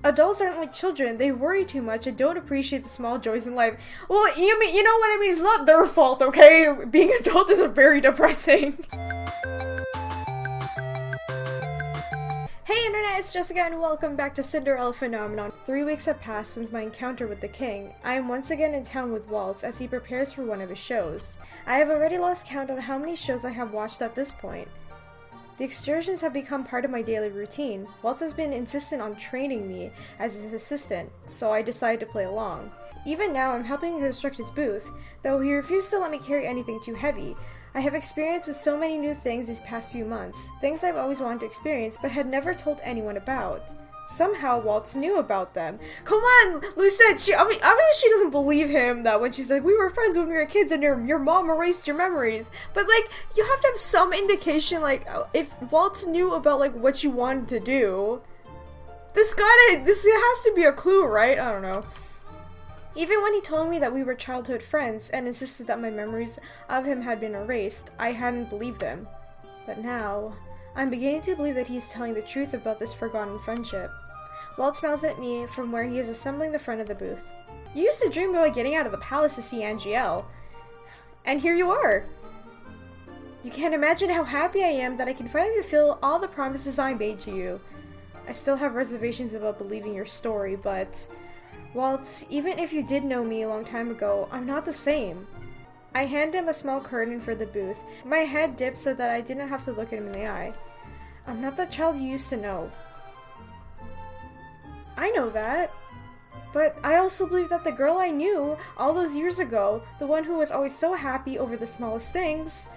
Adults aren't like children. They worry too much and don't appreciate the small joys in life. Well, you know what I mean? It's not their fault, okay? Being an adult is very depressing. Hey internet, it's Jessica and welcome back to Cinderella Phenomenon. 3 weeks have passed since my encounter with the king. I am once again in town with Waltz as he prepares for one of his shows. I have already lost count on how many shows I have watched at this point. The excursions have become part of my daily routine. Waltz has been insistent on training me as his assistant, so I decided to play along. Even now, I'm helping him construct his booth, though he refused to let me carry anything too heavy. I have experienced with so many new things these past few months, things I've always wanted to experience but had never told anyone about. Somehow, Waltz knew about them. Come on, Lucette, obviously she doesn't believe him that when she said, we were friends when we were kids and your mom erased your memories. But, like, you have to have some indication, like, if Waltz knew about, like, what you wanted to do. This has to be a clue, right? I don't know. Even when he told me that we were childhood friends and insisted that my memories of him had been erased, I hadn't believed him. But now, I'm beginning to believe that he is telling the truth about this forgotten friendship. Walt smiles at me from where he is assembling the front of the booth. You used to dream about getting out of the palace to see Angielle. And here you are! You can't imagine how happy I am that I can finally fulfill all the promises I made to you. I still have reservations about believing your story, but Waltz, even if you did know me a long time ago, I'm not the same. I hand him a small curtain for the booth. My head dipped so that I didn't have to look at him in the eye. I'm not the child you used to know. I know that. But I also believe that the girl I knew all those years ago, the one who was always so happy over the smallest things,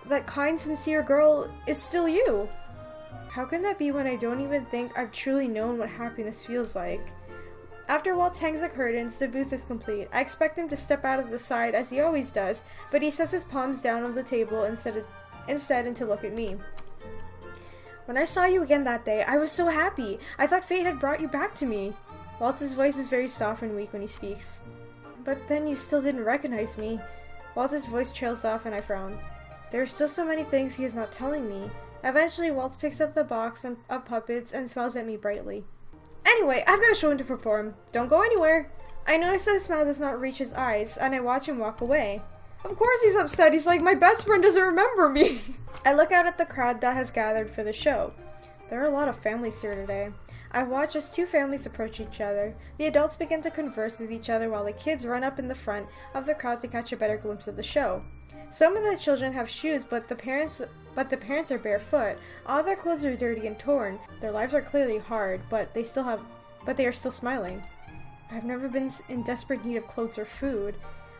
that kind, sincere girl is still you. How can that be when I don't even think I've truly known what happiness feels like? After Waltz hangs the curtains, the booth is complete. I expect him to step out of the side as he always does, but he sets his palms down on the table instead and to look at me. When I saw you again that day, I was so happy. I thought fate had brought you back to me. Waltz's voice is very soft and weak when he speaks. But then you still didn't recognize me. Waltz's voice trails off and I frown. There are still so many things he is not telling me. Eventually, Waltz picks up the box of puppets and smiles at me brightly. Anyway, I've got a show to perform. Don't go anywhere. I notice that his smile does not reach his eyes, and I watch him walk away. Of course he's upset. He's like, my best friend doesn't remember me. I look out at the crowd that has gathered for the show. There are a lot of families here today. I watch as two families approach each other. The adults begin to converse with each other while the kids run up in the front of the crowd to catch a better glimpse of the show. Some of the children have shoes, but the parents are barefoot. All their clothes are dirty and torn. Their lives are clearly hard, but they are still smiling. I've never been in desperate need of clothes or food.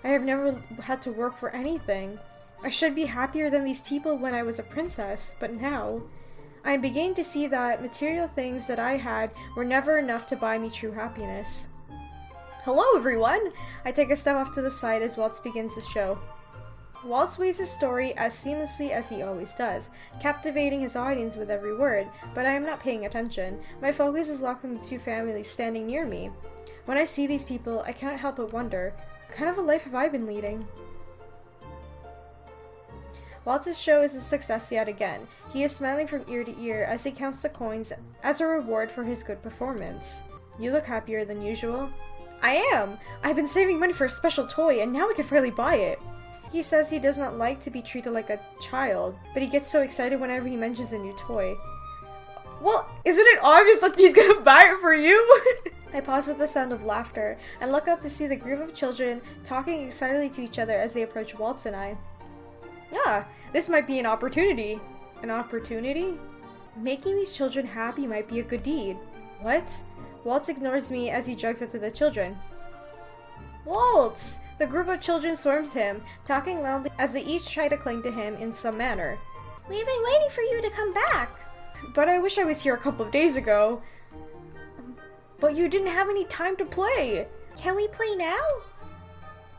I have never had to work for anything. I should be happier than these people when I was a princess, but now I am beginning to see that material things that I had were never enough to buy me true happiness. Hello everyone! I take a step off to the side as Waltz begins the show. Waltz weaves his story as seamlessly as he always does, captivating his audience with every word, but I am not paying attention. My focus is locked on the two families standing near me. When I see these people, I cannot help but wonder, what kind of a life have I been leading? Waltz's show is a success yet again. He is smiling from ear to ear as he counts the coins as a reward for his good performance. You look happier than usual. I am! I've been saving money for a special toy, and now we can finally buy it. He says he does not like to be treated like a child, but he gets so excited whenever he mentions a new toy. Well, isn't it obvious that he's gonna buy it for you? I pause at the sound of laughter and look up to see the group of children talking excitedly to each other as they approach Waltz and I. Ah, this might be an opportunity. An opportunity? Making these children happy might be a good deed. What? Waltz ignores me as he jogs up to the children. Waltz! The group of children swarms him, talking loudly as they each try to cling to him in some manner. We've been waiting for you to come back. But I wish I was here a couple of days ago. But you didn't have any time to play. Can we play now?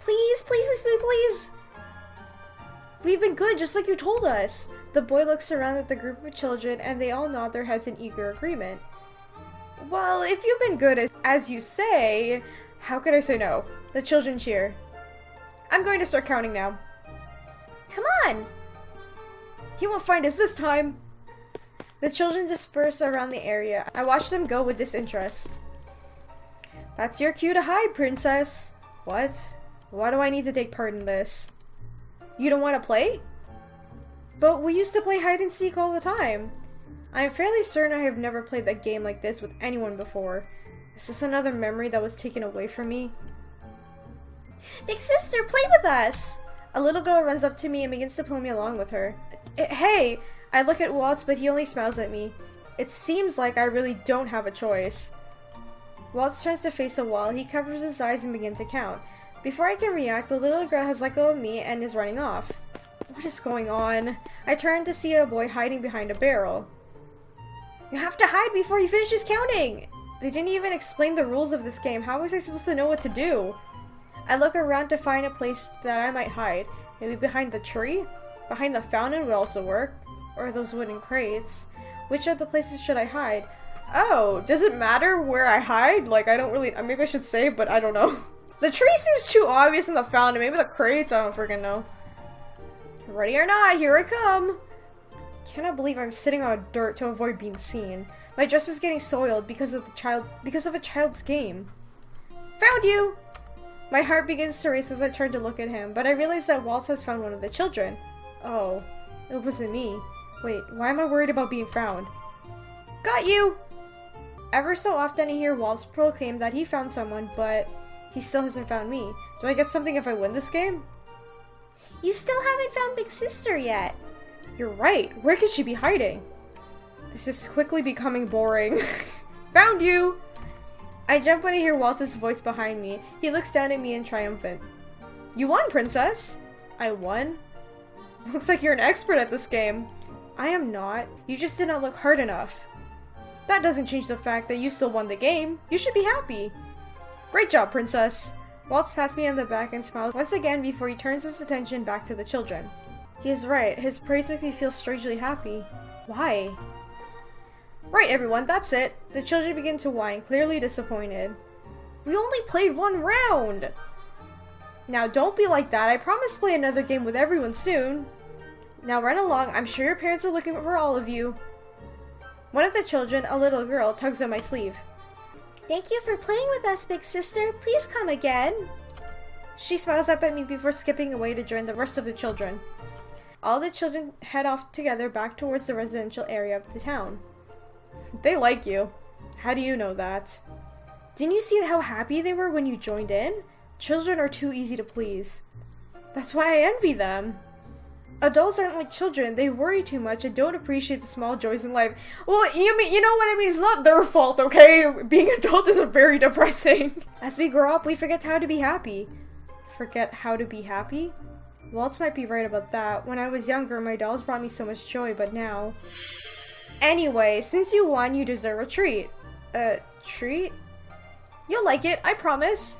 Please, please, please, please, please. We've been good, just like you told us. The boy looks around at the group of children and they all nod their heads in eager agreement. Well, if you've been good as you say, how could I say no? The children cheer. I'm going to start counting now. Come on! He won't find us this time! The children disperse around the area. I watch them go with disinterest. That's your cue to hide, princess. What? Why do I need to take part in this? You don't want to play? But we used to play hide and seek all the time. I am fairly certain I have never played a game like this with anyone before. Is this another memory that was taken away from me? Big sister, play with us! A little girl runs up to me and begins to pull me along with her. Hey! I look at Waltz, but he only smiles at me. It seems like I really don't have a choice. Waltz turns to face a wall. He covers his eyes and begins to count. Before I can react, the little girl has let go of me and is running off. What is going on? I turn to see a boy hiding behind a barrel. You have to hide before he finishes counting! They didn't even explain the rules of this game. How was I supposed to know what to do? I look around to find a place that I might hide. Maybe behind the tree? Behind the fountain would also work. Or those wooden crates. Which of the places should I hide? Oh, does it matter where I hide? Like, I don't really- maybe I should say, but I don't know. The tree seems too obvious in the fountain. Maybe the crates? I don't freaking know. Ready or not, here I come! Cannot believe I'm sitting on dirt to avoid being seen. My dress is getting soiled because of a child's game. Found you! My heart begins to race as I turn to look at him, but I realize that Waltz has found one of the children. Oh, it wasn't me. Wait, why am I worried about being found? Got you! Ever so often I hear Waltz proclaim that he found someone, but he still hasn't found me. Do I get something if I win this game? You still haven't found Big Sister yet. You're right. Where could she be hiding? This is quickly becoming boring. Found you! I jump when I hear Waltz's voice behind me. He looks down at me in triumphant. You won, princess! I won? Looks like you're an expert at this game. I am not. You just did not look hard enough. That doesn't change the fact that you still won the game. You should be happy. Great job, princess. Waltz pats me on the back and smiles once again before he turns his attention back to the children. He is right. His praise makes me feel strangely happy. Why? Right, everyone, that's it. The children begin to whine, clearly disappointed. We only played one round! Now, don't be like that. I promise to play another game with everyone soon. Now run along. I'm sure your parents are looking for all of you. One of the children, a little girl, tugs on my sleeve. Thank you for playing with us, Big Sister. Please come again. She smiles up at me before skipping away to join the rest of the children. All the children head off together back towards the residential area of the town. They like you. How do you know that? Didn't you see how happy they were when you joined in? Children are too easy to please. That's why I envy them. Adults aren't like children. They worry too much and don't appreciate the small joys in life. Well, you know what I mean? It's not their fault, okay? Being adult is very depressing. As we grow up, we forget how to be happy. Forget how to be happy? Waltz might be right about that. When I was younger, my dolls brought me so much joy, but now... Anyway, since you won, you deserve a treat. Treat? You'll like it, I promise.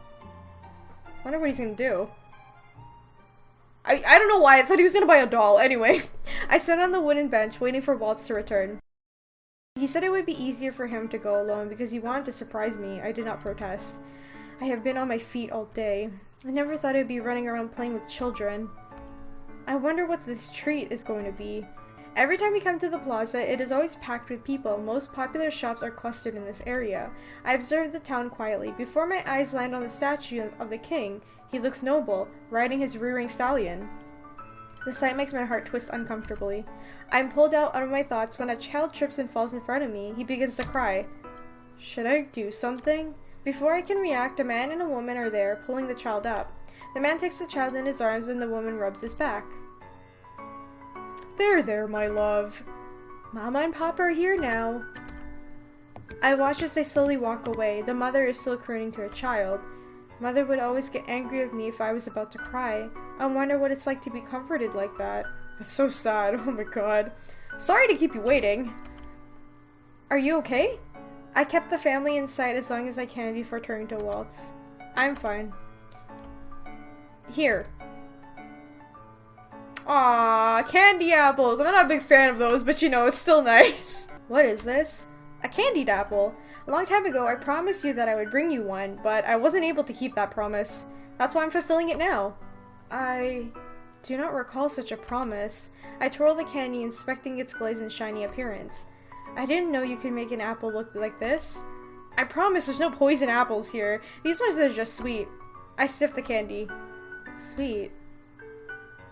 Wonder what he's gonna do. I don't know why, I thought he was gonna buy a doll. Anyway, I sat on the wooden bench waiting for Waltz to return. He said it would be easier for him to go alone because he wanted to surprise me. I did not protest. I have been on my feet all day. I never thought I'd be running around playing with children. I wonder what this treat is going to be. Every time we come to the plaza, it is always packed with people. Most popular shops are clustered in this area. I observe the town quietly. Before my eyes land on the statue of the king, he looks noble, riding his rearing stallion. The sight makes my heart twist uncomfortably. I am pulled out of my thoughts when a child trips and falls in front of me. He begins to cry. Should I do something? Before I can react, a man and a woman are there, pulling the child up. The man takes the child in his arms and the woman rubs his back. There, my love. Mama and Papa are here now. I watch as they slowly walk away. The mother is still crooning to her child. Mother would always get angry with me if I was about to cry. I wonder what it's like to be comforted like that. That's so sad. Oh my god. Sorry to keep you waiting. Are you okay? I kept the family in sight as long as I can before turning to Waltz. I'm fine. Here. Aww, candy apples. I'm not a big fan of those, but you know, it's still nice. What is this? A candied apple. A long time ago, I promised you that I would bring you one, but I wasn't able to keep that promise. That's why I'm fulfilling it now. I do not recall such a promise. I twirl the candy, inspecting its glaze and shiny appearance. I didn't know you could make an apple look like this. I promise there's no poison apples here. These ones are just sweet. I sniff the candy. Sweet.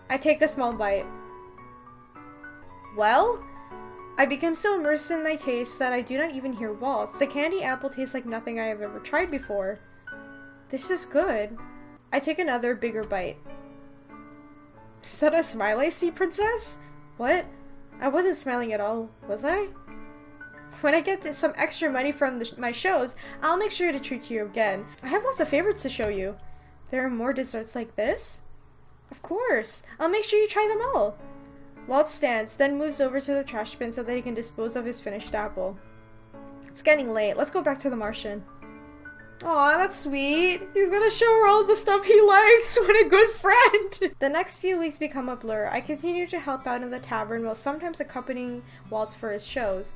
I take a small bite. Well? I become so immersed in my taste that I do not even hear Waltz. The candy apple tastes like nothing I have ever tried before. This is good. I take another, bigger bite. Is that a smile I see, Princess? What? I wasn't smiling at all, was I? When I get some extra money from my shows, I'll make sure to treat you again. I have lots of favorites to show you. There are more desserts like this? Of course. I'll make sure you try them all. Waltz stands, then moves over to the trash bin so that he can dispose of his finished apple. It's getting late. Let's go back to the Martian. Aw, that's sweet. He's gonna show her all the stuff he likes. What a good friend. The next few weeks become a blur. I continue to help out in the tavern while sometimes accompanying Waltz for his shows.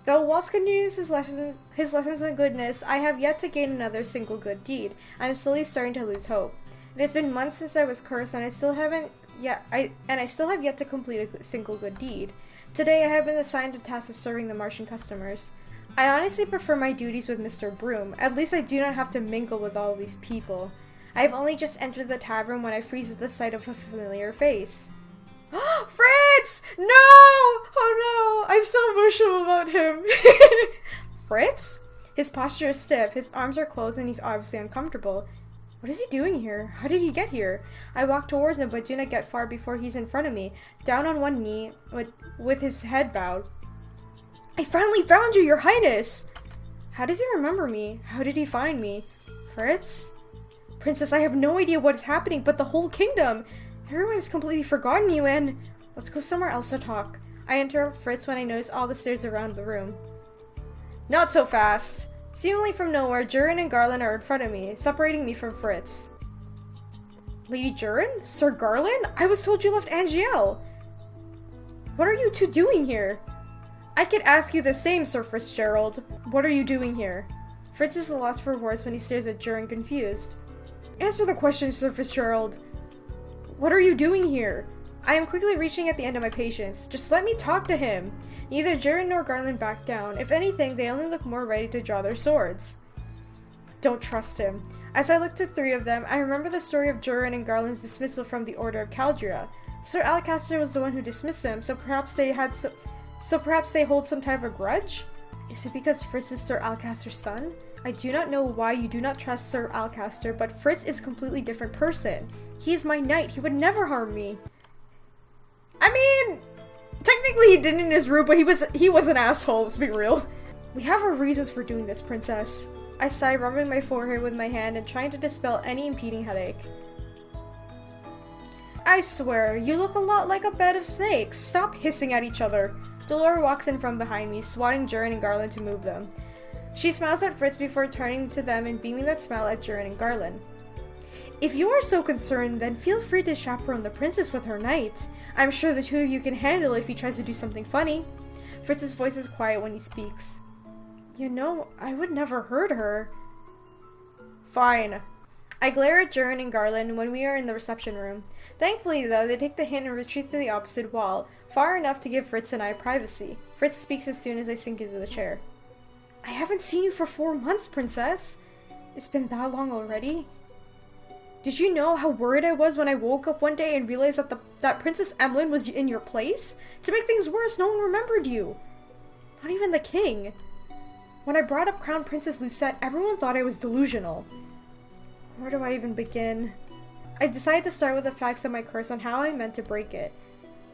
Though Waltz continues his lessons in goodness, I have yet to gain another single good deed. I am slowly starting to lose hope. It has been months since I was cursed, and I still have yet to complete a single good deed. Today, I have been assigned the task of serving the Martian customers. I honestly prefer my duties with Mr. Broom. At least I do not have to mingle with all these people. I have only just entered the tavern when I freeze at the sight of a familiar face. Fritz! No! Oh no! I'm so emotional about him. Fritz? His posture is stiff, his arms are closed, and he's obviously uncomfortable. What is he doing here? How did he get here? I walk towards him, but do not get far before he's in front of me, down on one knee, with his head bowed. I finally found you, Your Highness! How does he remember me? How did he find me? Fritz? Princess, I have no idea what is happening, but the whole kingdom! Everyone has completely forgotten you, and... Let's go somewhere else to talk. I interrupt Fritz when I notice all the stairs around the room. Not so fast! Seemingly from nowhere, Jurin and Garland are in front of me, separating me from Fritz. Lady Jurin? Sir Garland? I was told you left Angielle! What are you two doing here? I could ask you the same, Sir Fitzgerald. What are you doing here? Fritz is lost for words when he stares at Jurin confused. Answer the question, Sir Fitzgerald. What are you doing here? I am quickly reaching at the end of my patience. Just let me talk to him. Neither Jurin nor Garland back down. If anything, they only look more ready to draw their swords. Don't trust him. As I looked at three of them, I remember the story of Jurin and Garland's dismissal from the Order of Caldria. Sir Alcaster was the one who dismissed them, so perhaps they hold some type of grudge? Is it because Fritz is Sir Alcaster's son? I do not know why you do not trust Sir Alcaster, but Fritz is a completely different person. He is my knight. He would never harm me. I mean, technically he didn't in his room, but he was an asshole, let's be real. We have our reasons for doing this, Princess. I sigh, rubbing my forehead with my hand and trying to dispel any impeding headache. I swear, you look a lot like a bed of snakes. Stop hissing at each other. Dolores walks in from behind me, swatting Jurin and Garland to move them. She smiles at Fritz before turning to them and beaming that smile at Jurin and Garland. If you are so concerned, then feel free to chaperone the princess with her knight. I'm sure the two of you can handle it if he tries to do something funny. Fritz's voice is quiet when he speaks. You know, I would never hurt her. Fine. I glare at Jurin and Garland when we are in the reception room. Thankfully, though, they take the hint and retreat to the opposite wall, far enough to give Fritz and I privacy. Fritz speaks as soon as I sink into the chair. I haven't seen you for 4 months, Princess. It's been that long already. Did you know how worried I was when I woke up one day and realized that Princess Emlyn was in your place? To make things worse, no one remembered you. Not even the king. When I brought up Crown Princess Lucette, everyone thought I was delusional. Where do I even begin? I decided to start with the facts of my curse and how I meant to break it.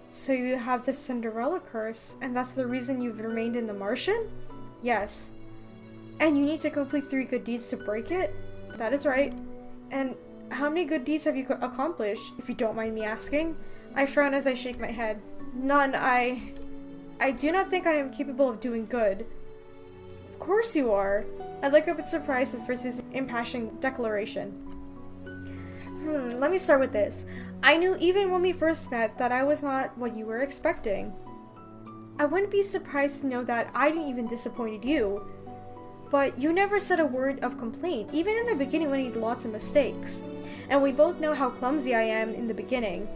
So you have the Cinderella curse, and that's the reason you've remained in the Martian? Yes. And you need to complete 3 good deeds to break it? That is right. And how many good deeds have you accomplished, if you don't mind me asking? I frown as I shake my head. None. I do not think I am capable of doing good. Of course you are. I look up in surprise at Fritz's impassioned declaration. Let me start with this. I knew even when we first met that I was not what you were expecting. I wouldn't be surprised to know that I didn't even disappointed you. But you never said a word of complaint, even in the beginning when you did lots of mistakes. And we both know how clumsy I am in the beginning.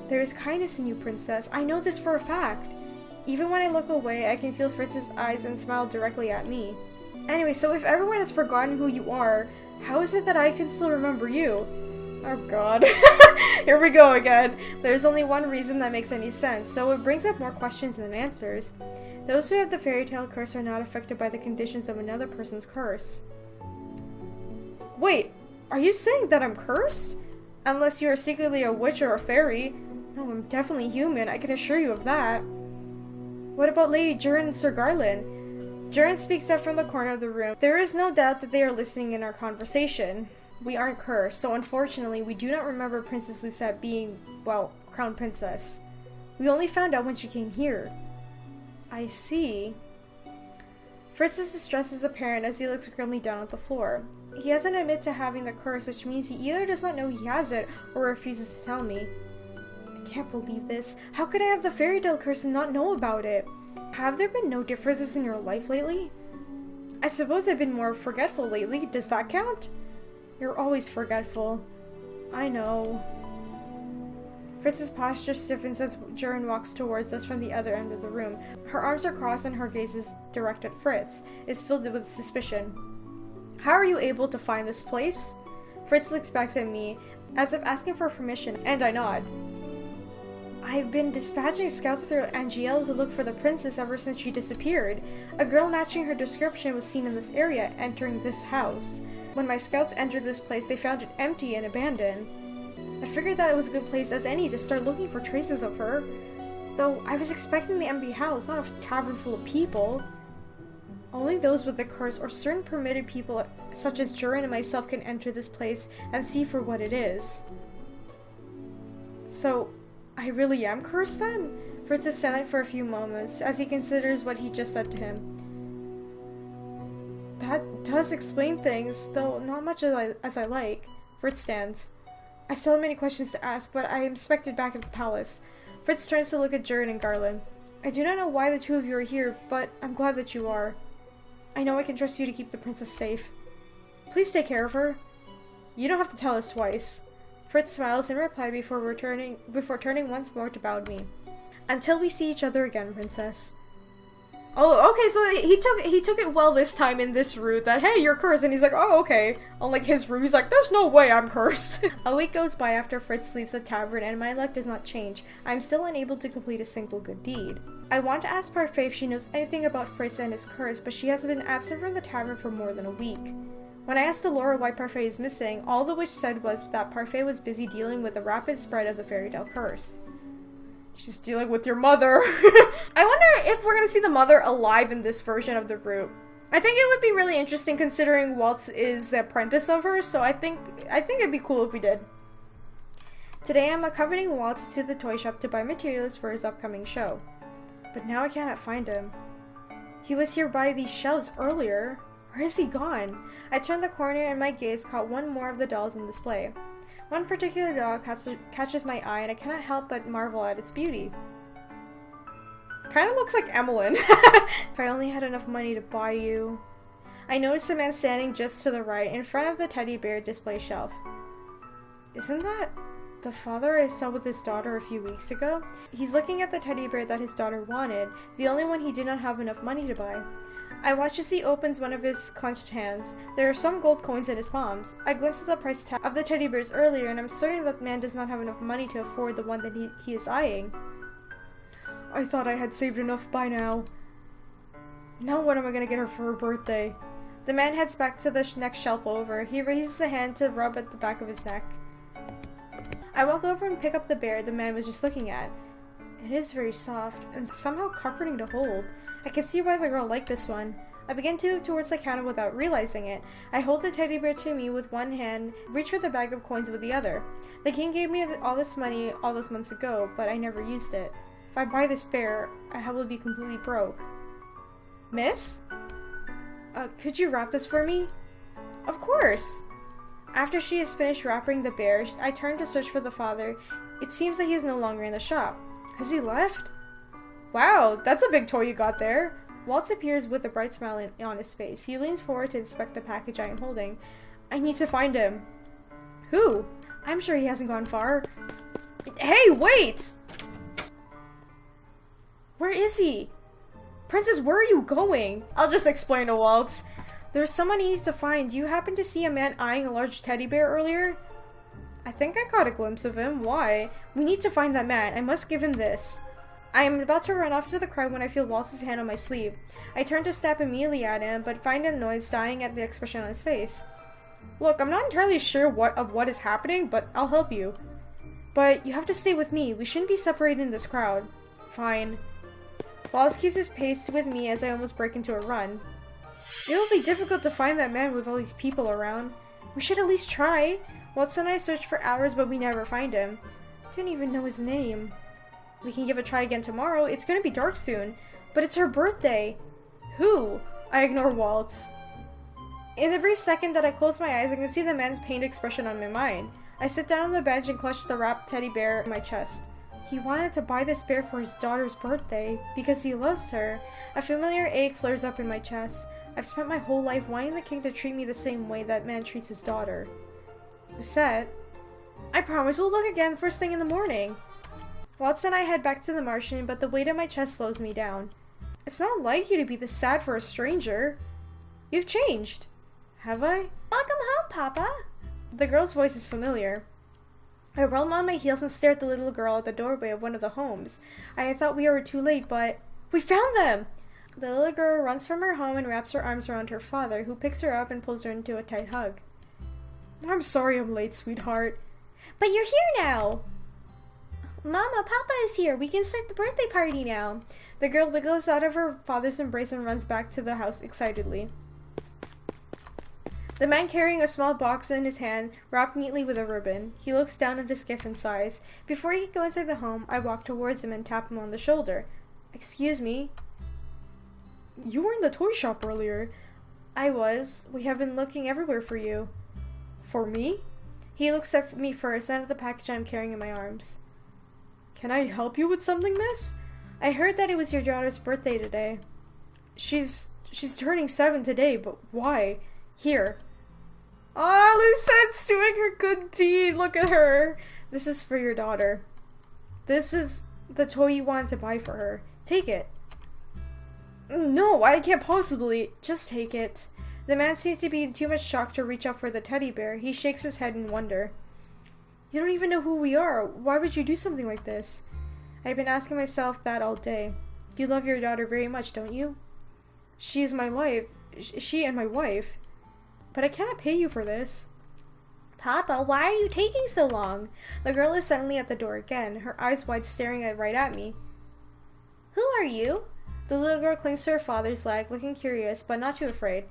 There is kindness in you, Princess. I know this for a fact. Even when I look away, I can feel Fritz's eyes and smile directly at me. Anyway, so if everyone has forgotten who you are, how is it that I can still remember you? Oh god. Here we go again. There's only one reason that makes any sense, though it brings up more questions than answers. Those who have the Fairytale Curse are not affected by the conditions of another person's curse. Wait, are you saying that I'm cursed? Unless you are secretly a witch or a fairy. No, I'm definitely human, I can assure you of that. What about Lady Durin and Sir Garland? Durin speaks up from the corner of the room. There is no doubt that they are listening in our conversation. We aren't cursed, so unfortunately we do not remember Princess Lucette being, well, crown princess. We only found out when she came here. I see. Fritz's distress is apparent as he looks grimly down at the floor. He doesn't admit to having the curse, which means he either does not know he has it or refuses to tell me. I can't believe this. How could I have the Fairytale Curse and not know about it? Have there been no differences in your life lately? I suppose I've been more forgetful lately. Does that count? You're always forgetful. I know. Fritz's posture stiffens as Durin walks towards us from the other end of the room. Her arms are crossed and her gaze is directed at Fritz. It's filled with suspicion. How are you able to find this place? Fritz looks back at me, as if asking for permission, and I nod. I've been dispatching scouts through Angielle to look for the princess ever since she disappeared. A girl matching her description was seen in this area, entering this house. When my scouts entered this place, they found it empty and abandoned. I figured that it was a good place as any to start looking for traces of her. Though I was expecting the empty house, not a tavern full of people. Only those with the curse or certain permitted people such as Durin and myself can enter this place and see for what it is. So, I really am cursed then? Fritz is silent for a few moments as he considers what he just said to him. That does explain things, though not much as I like. Fritz stands. I still have many questions to ask, but I am expected back at the palace. Fritz turns to look at Durin and Garland. I do not know why the two of you are here, but I'm glad that you are. I know I can trust you to keep the princess safe. Please take care of her. You don't have to tell us twice. Fritz smiles in reply before turning once more to bow to me. Until we see each other again, princess. Oh, okay, so he took it well this time in this route that, hey, you're cursed, and he's like, oh, okay. Unlike his route, he's like, there's no way I'm cursed. A week goes by after Fritz leaves the tavern, and my luck does not change. I'm still unable to complete a single good deed. I want to ask Parfait if she knows anything about Fritz and his curse, but she has been absent from the tavern for more than a week. When I asked Delora why Parfait is missing, all the witch said was that Parfait was busy dealing with the rapid spread of the Fairytale Curse. She's dealing with your mother. I wonder if we're gonna see the mother alive in this version of the route. I think it would be really interesting considering Waltz is the apprentice of her, so I think it'd be cool if we did. Today I'm accompanying Waltz to the toy shop to buy materials for his upcoming show. But now I cannot find him. He was here by these shelves earlier. Where is he gone? I turned the corner and my gaze caught one more of the dolls in display. One particular doll catches my eye and I cannot help but marvel at its beauty. Kinda looks like Emmeline. If I only had enough money to buy you. I noticed a man standing just to the right in front of the teddy bear display shelf. Isn't that the father I saw with his daughter a few weeks ago? He's looking at the teddy bear that his daughter wanted, the only one he did not have enough money to buy. I watch as he opens one of his clenched hands. There are some gold coins in his palms. I glimpsed the price tag of the teddy bears earlier, and I'm certain that man does not have enough money to afford the one that he is eyeing. I thought I had saved enough by now. Now what am I gonna get her for her birthday? The man heads back to the next shelf over. He raises a hand to rub at the back of his neck. I walk over and pick up the bear the man was just looking at. It is very soft, and somehow comforting to hold. I can see why the girl liked this one. I begin to move towards the counter without realizing it. I hold the teddy bear to me with one hand, reach for the bag of coins with the other. The king gave me all this money all those months ago, but I never used it. If I buy this bear, I will be completely broke. Miss? Could you wrap this for me? Of course! After she has finished wrapping the bear, I turn to search for the father. It seems that he is no longer in the shop. Has he left? Wow, that's a big toy you got there. Waltz appears with a bright smile on his face. He leans forward to inspect the package I am holding. I need to find him. Who? I'm sure he hasn't gone far. Hey, wait! Where is he? Princess, where are you going? I'll just explain to Waltz. There's someone he needs to find. Do you happen to see a man eyeing a large teddy bear earlier? I think I caught a glimpse of him. Why? We need to find that man. I must give him this. I am about to run off to the crowd when I feel Waltz's hand on my sleeve. I turn to snap immediately at him, but find him annoyed, dying at the expression on his face. Look, I'm not entirely sure what is happening, but I'll help you. But you have to stay with me. We shouldn't be separated in this crowd. Fine. Waltz keeps his pace with me as I almost break into a run. It will be difficult to find that man with all these people around. We should at least try. Waltz and I search for hours, but we never find him. I don't even know his name. We can give a try again tomorrow. It's going to be dark soon. But it's her birthday. Who? I ignore Waltz. In the brief second that I close my eyes, I can see the man's pained expression on my mind. I sit down on the bench and clutch the wrapped teddy bear in my chest. He wanted to buy this bear for his daughter's birthday because he loves her. A familiar ache flares up in my chest. I've spent my whole life wanting the king to treat me the same way that man treats his daughter. Lucette, I promise we'll look again first thing in the morning. Waltz and I head back to the Martian, but the weight of my chest slows me down. It's not like you to be this sad for a stranger. You've changed. Have I? Welcome home, Papa. The girl's voice is familiar. I roll on my heels and stare at the little girl at the doorway of one of the homes. I thought we were too late, but we found them! The little girl runs from her home and wraps her arms around her father, who picks her up and pulls her into a tight hug. I'm sorry I'm late, sweetheart. But you're here now! Mama, Papa is here. We can start the birthday party now. The girl wiggles out of her father's embrace and runs back to the house excitedly. The man carrying a small box in his hand, wrapped neatly with a ribbon. He looks down at his gift and sighs. Before he can go inside the home, I walk towards him and tap him on the shoulder. Excuse me. You were in the toy shop earlier. I was. We have been looking everywhere for you. For me? He looks at me first, then at the package I'm carrying in my arms. Can I help you with something, miss? I heard that it was your daughter's birthday today. She's turning 7 today, but why? Here. Ah, Lucette's doing her good deed. Look at her. This is for your daughter. This is the toy you wanted to buy for her. Take it. No, I can't possibly. Just take it. The man seems to be in too much shock to reach up for the teddy bear. He shakes his head in wonder. You don't even know who we are. Why would you do something like this? I've been asking myself that all day. You love your daughter very much, don't you? She is my life. She and my wife. But I cannot pay you for this. Papa, why are you taking so long? The girl is suddenly at the door again, her eyes wide staring right at me. Who are you? The little girl clings to her father's leg, looking curious, but not too afraid.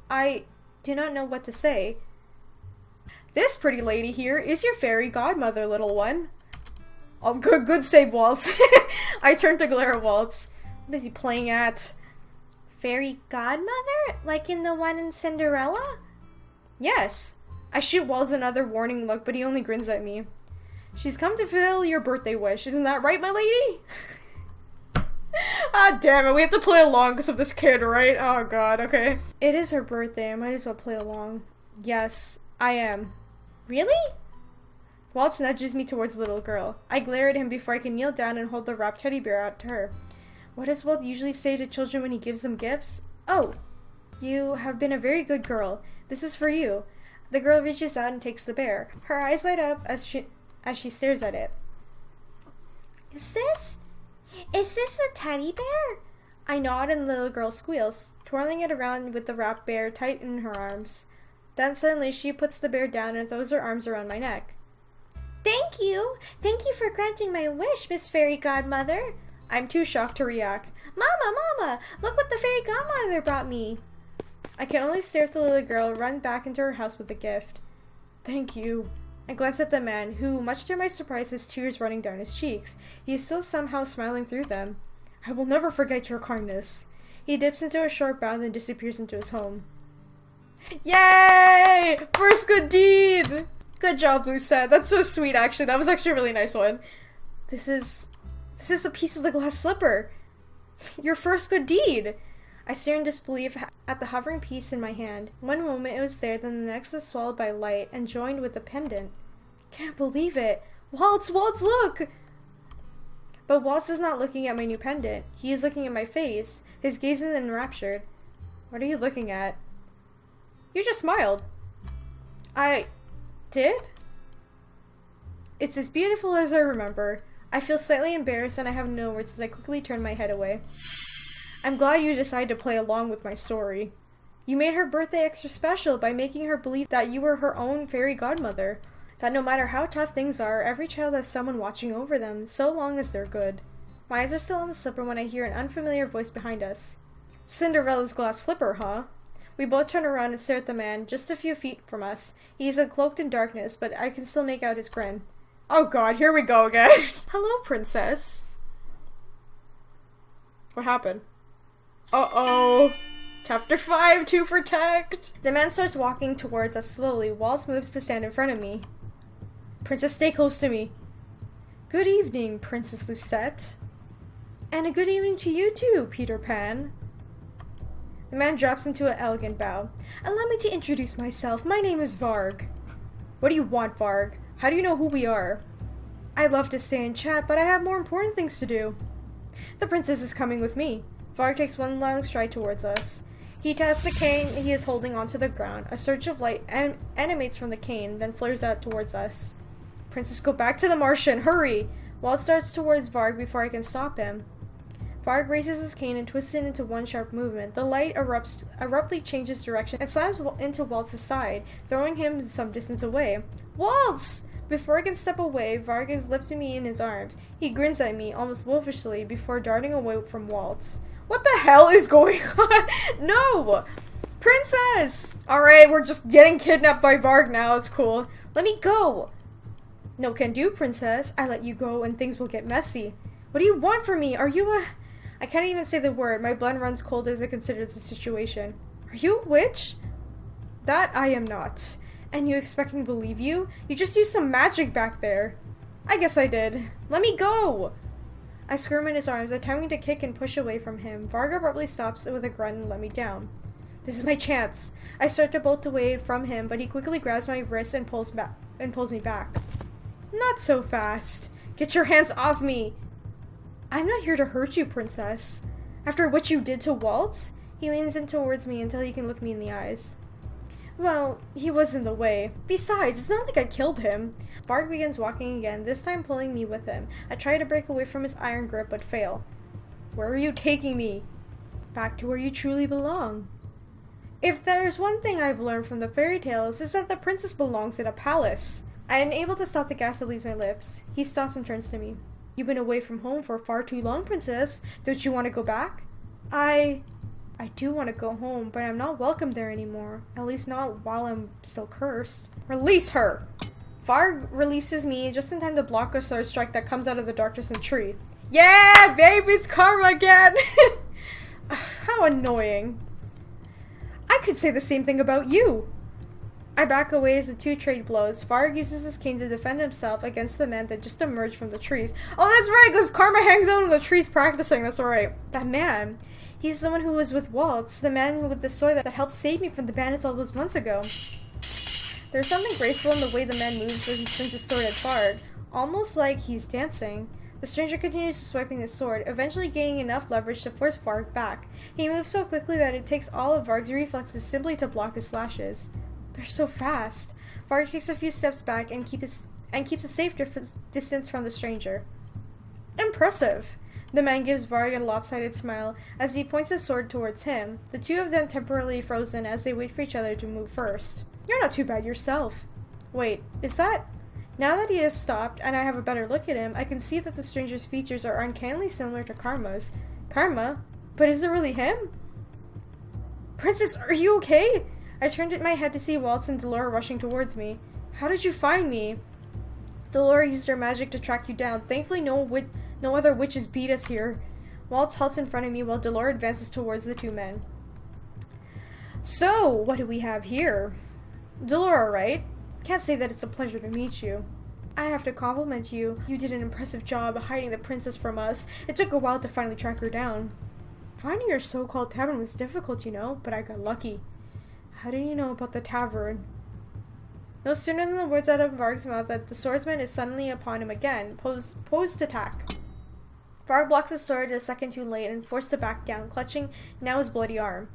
I do not know what to say. This pretty lady here is your fairy godmother, little one. Oh, good save, Waltz. I turn to glare at Waltz. What is he playing at? Fairy godmother? Like in the one in Cinderella? Yes. I shoot Waltz another warning look, but he only grins at me. She's come to fulfill your birthday wish. Isn't that right, my lady? Ah, damn it. We have to play along because of this kid, right? Oh, God. Okay. It is her birthday. I might as well play along. Yes, I am. Really? Waltz nudges me towards the little girl. I glare at him before I can kneel down and hold the wrapped teddy bear out to her. What does Waltz usually say to children when he gives them gifts? Oh, you have been a very good girl. This is for you. The girl reaches out and takes the bear. Her eyes light up as she stares at it. Is this the teddy bear? I nod and the little girl squeals, twirling it around with the wrapped bear tight in her arms. Then suddenly she puts the bear down and throws her arms around my neck. Thank you! Thank you for granting my wish, Miss Fairy Godmother! I'm too shocked to react. Mama! Look what the fairy godmother brought me! I can only stare at the little girl run back into her house with the gift. Thank you. I glance at the man, who, much to my surprise, has tears running down his cheeks. He is still somehow smiling through them. I will never forget your kindness. He dips into a short bow and then disappears into his home. Yay! First good deed! Good job, Lucette. That's so sweet, actually. That was actually a really nice one. This is a piece of the glass slipper. Your first good deed. I stare in disbelief at the hovering piece in my hand. One moment it was there, then the next was swallowed by light and joined with the pendant. Can't believe it. Waltz, look! But Waltz is not looking at my new pendant. He is looking at my face. His gaze is enraptured. What are you looking at? You just smiled. I did? It's as beautiful as I remember. I feel slightly embarrassed and I have no words as I quickly turn my head away. I'm glad you decided to play along with my story. You made her birthday extra special by making her believe that you were her own fairy godmother. That no matter how tough things are, every child has someone watching over them, so long as they're good. My eyes are still on the slipper when I hear an unfamiliar voice behind us. Cinderella's glass slipper, huh? We both turn around and stare at the man just a few feet from us. He is cloaked in darkness, but I can still make out his grin. Oh god, here we go again. Hello, princess. What happened? Uh-oh. Chapter 5, to protect. The man starts walking towards us slowly. Waltz moves to stand in front of me. Princess, stay close to me. Good evening, Princess Lucette. And a good evening to you too, Peter Pan. The man drops into an elegant bow. Allow me to introduce myself. My name is Varg. What do you want, Varg? How do you know who we are? I'd love to stay and chat, but I have more important things to do. The princess is coming with me. Varg takes one long stride towards us. He taps the cane he is holding onto the ground. A surge of light animates from the cane, then flares out towards us. Princess, go back to the Martian. Hurry! Waltz starts towards Varg before I can stop him. Varg raises his cane and twists it into one sharp movement. The light abruptly changes direction and slams into Waltz's side, throwing him some distance away. Waltz! Before I can step away, Varg is lifting me in his arms. He grins at me, almost wolfishly, before darting away from Waltz. What the hell is going on? No! Princess! Alright, we're just getting kidnapped by Varg now. It's cool. Let me go! No can do, princess. I let you go and things will get messy. What do you want from me? Are you a... I can't even say the word. My blood runs cold as I consider the situation. Are you a witch? That I am not. And you expect me to believe you? You just used some magic back there. I guess I did. Let me go! I squirm in his arms, attempting to kick and push away from him. Varga abruptly stops with a grunt and let me down. This is my chance. I start to bolt away from him, but he quickly grabs my wrist and pulls me back. Not so fast. Get your hands off me! I'm not here to hurt you, princess. After what you did to Waltz? He leans in towards me until he can look me in the eyes. Well, he was in the way. Besides, it's not like I killed him. Varg begins walking again, this time pulling me with him. I try to break away from his iron grip, but fail. Where are you taking me? Back to where you truly belong. If there's one thing I've learned from the fairy tales, it's that the princess belongs in a palace. I am unable to stop the gas that leaves my lips. He stops and turns to me. You've been away from home for far too long, princess. Don't you want to go back? I do want to go home, but I'm not welcome there anymore. At least not while I'm still cursed. Release her! Varg releases me just in time to block a sword strike that comes out of the darkness in the tree. Yeah, baby, it's karma again! How annoying. I could say the same thing about you. I back away as the two trade blows. Varg uses his cane to defend himself against the man that just emerged from the trees. Oh, that's right, because Karma hangs out in the trees practicing, that's right. That man, he's the one who was with Waltz, the man with the sword that helped save me from the bandits all those months ago. There's something graceful in the way the man moves as he swings his sword at Varg, almost like he's dancing. The stranger continues to swiping his sword, eventually gaining enough leverage to force Varg back. He moves so quickly that it takes all of Varg's reflexes simply to block his slashes. They're so fast. Varg takes a few steps back and keeps a safe distance from the stranger. Impressive. The man gives Varg a lopsided smile as he points his sword towards him, the two of them temporarily frozen as they wait for each other to move first. You're not too bad yourself. Wait, is that... Now that he has stopped and I have a better look at him, I can see that the stranger's features are uncannily similar to Karma's. Karma? But is it really him? Princess, are you okay? I turned my head to see Waltz and Delora rushing towards me. How did you find me? Delora used her magic to track you down. Thankfully, no other witches beat us here. Waltz halts in front of me while Delora advances towards the two men. So, what do we have here? Delora, right? Can't say that it's a pleasure to meet you. I have to compliment you. You did an impressive job hiding the princess from us. It took a while to finally track her down. Finding your so-called tavern was difficult, you know, but I got lucky. How do you know about the tavern? No sooner than the words out of Varg's mouth that the swordsman is suddenly upon him again, posed to attack. Varg blocks his sword a second too late and forced to back down, clutching now his bloody arm.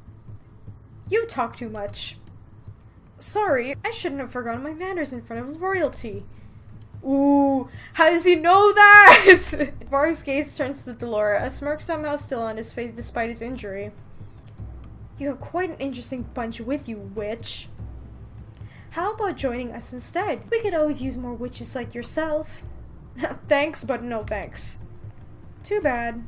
You talk too much. Sorry, I shouldn't have forgotten my manners in front of royalty. Ooh, how does he know that? Varga's gaze turns to Delora, a smirk somehow still on his face despite his injury. You have quite an interesting bunch with you, witch. How about joining us instead? We could always use more witches like yourself. Thanks, but no thanks. Too bad.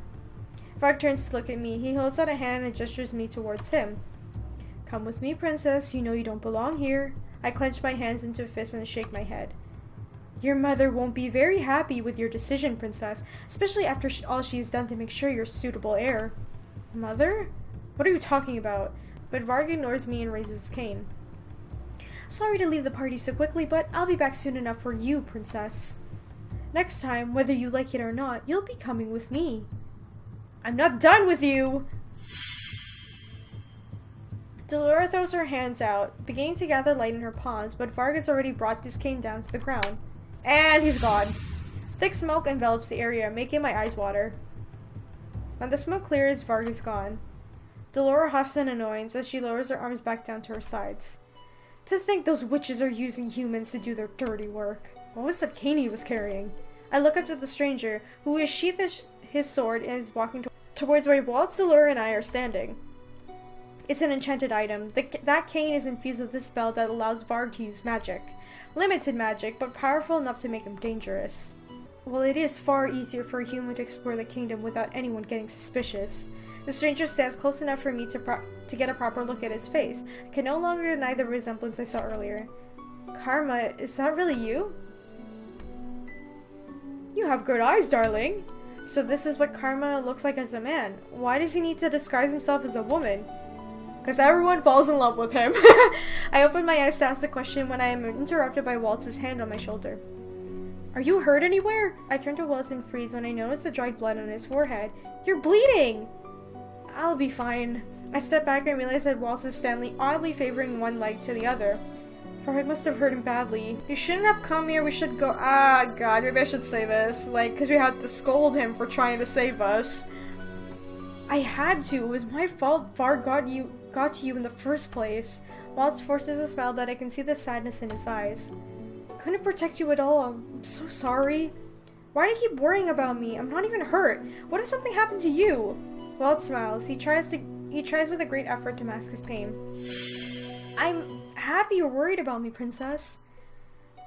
Varga turns to look at me. He holds out a hand and gestures me towards him. Come with me, princess. You know you don't belong here. I clench my hands into a fist and shake my head. Your mother won't be very happy with your decision, princess, especially after all she has done to make sure you're suitable heir. Mother? What are you talking about? But Varga ignores me and raises his cane. Sorry to leave the party so quickly, but I'll be back soon enough for you, princess. Next time, whether you like it or not, you'll be coming with me. I'm not done with you! Delora throws her hands out, beginning to gather light in her palms, but Varga's already brought this cane down to the ground. And he's gone. Thick smoke envelops the area, making my eyes water. When the smoke clears, Varga's gone. Delora huffs in annoyance as she lowers her arms back down to her sides. To think those witches are using humans to do their dirty work. What was that cane he was carrying? I look up to the stranger, who has sheathed his sword and is walking towards where Waltz, Delora, and I are standing. It's an enchanted item. That cane is infused with this spell that allows Varga to use magic. Limited magic, but powerful enough to make him dangerous. Well, it is far easier for a human to explore the kingdom without anyone getting suspicious. The stranger stands close enough for me to get a proper look at his face. I can no longer deny the resemblance I saw earlier. Karma, is that really you? You have good eyes, darling. So this is what Karma looks like as a man. Why does he need to disguise himself as a woman? Because everyone falls in love with him. I open my eyes to ask the question when I am interrupted by Waltz's hand on my shoulder. Are you hurt anywhere? I turn to Waltz and freeze when I notice the dried blood on his forehead. You're bleeding! I'll be fine. I step back and realize that Waltz is standing oddly favoring one leg to the other. For I must have hurt him badly. You shouldn't have come here, we should go- Ah, God, maybe I should say this. Like, because we had to scold him for trying to save us. I had to. It was my fault Varga got to you in the first place. Waltz forces a smile, but I can see the sadness in his eyes. I couldn't protect you at all. I'm so sorry. Why do you keep worrying about me? I'm not even hurt. What if something happened to you? Waltz smiles. He tries with a great effort to mask his pain. I'm happy you're worried about me, princess.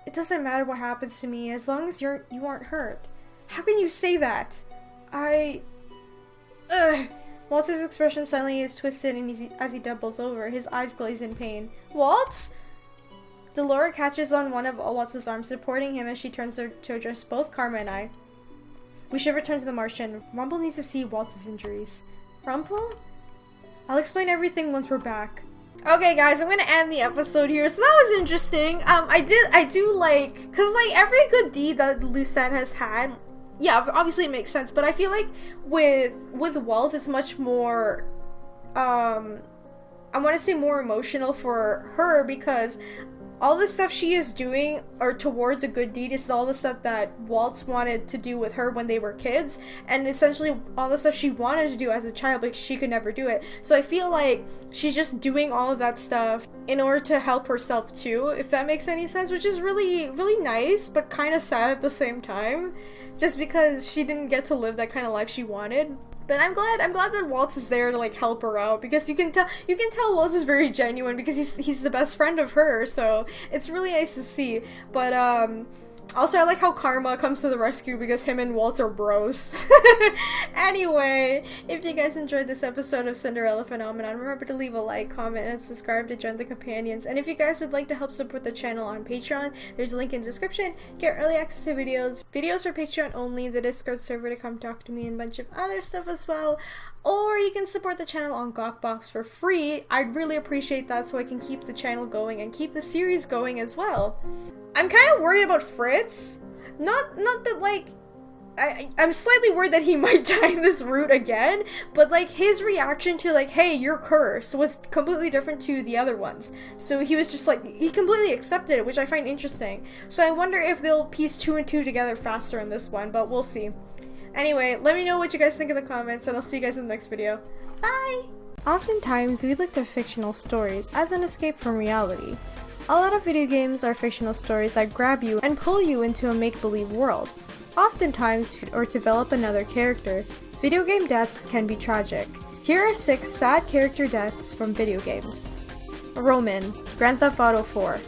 It doesn't matter what happens to me as long as you aren't hurt. How can you say that? Waltz's expression suddenly is twisted and as he doubles over, his eyes glaze in pain. Waltz? Delora catches on one of Waltz's arms, supporting him as she turns to address both Karma and I. We should return to the Martian. Rumple needs to see Waltz's injuries. Rumple? I'll explain everything once we're back. Okay, guys, I'm gonna end the episode here. So that was interesting. I do like, cause like every good deed that Lucette has had, yeah, obviously it makes sense. But I feel like with Waltz, it's much more, I want to say more emotional for her because all the stuff she is doing or towards a good deed is all the stuff that Waltz wanted to do with her when they were kids, and essentially all the stuff she wanted to do as a child, but she could never do it. So I feel like she's just doing all of that stuff in order to help herself too, if that makes any sense, which is really, really nice, but kind of sad at the same time, just because she didn't get to live that kind of life she wanted. But I'm glad that Waltz is there to like help her out, because you can tell Waltz is very genuine because he's the best friend of her, so it's really nice to see. But also I like how Karma comes to the rescue because him and Waltz are bros. Anyway, if you guys enjoyed this episode of Cinderella Phenomenon, remember to leave a like, comment, and subscribe to join the companions. And if you guys would like to help support the channel on Patreon, there's a link in the description. Get early access to videos for Patreon only, the Discord server to come talk to me, and a bunch of other stuff as well. Or you can support the channel on Gawkbox for free. I'd really appreciate that so I can keep the channel going and keep the series going as well. I'm kind of worried about Fritz. Not that like, I'm slightly worried that he might die in this route again, but like his reaction to like, hey, you're cursed, was completely different to the other ones. So he was just like, he completely accepted it, which I find interesting. So I wonder if they'll piece 2 and 2 together faster in this one, but we'll see. Anyway, let me know what you guys think in the comments, and I'll see you guys in the next video. Bye! Oftentimes, we look to fictional stories as an escape from reality. A lot of video games are fictional stories that grab you and pull you into a make-believe world. Oftentimes, or to develop another character, video game deaths can be tragic. Here are 6 sad character deaths from video games. Roman, Grand Theft Auto 4.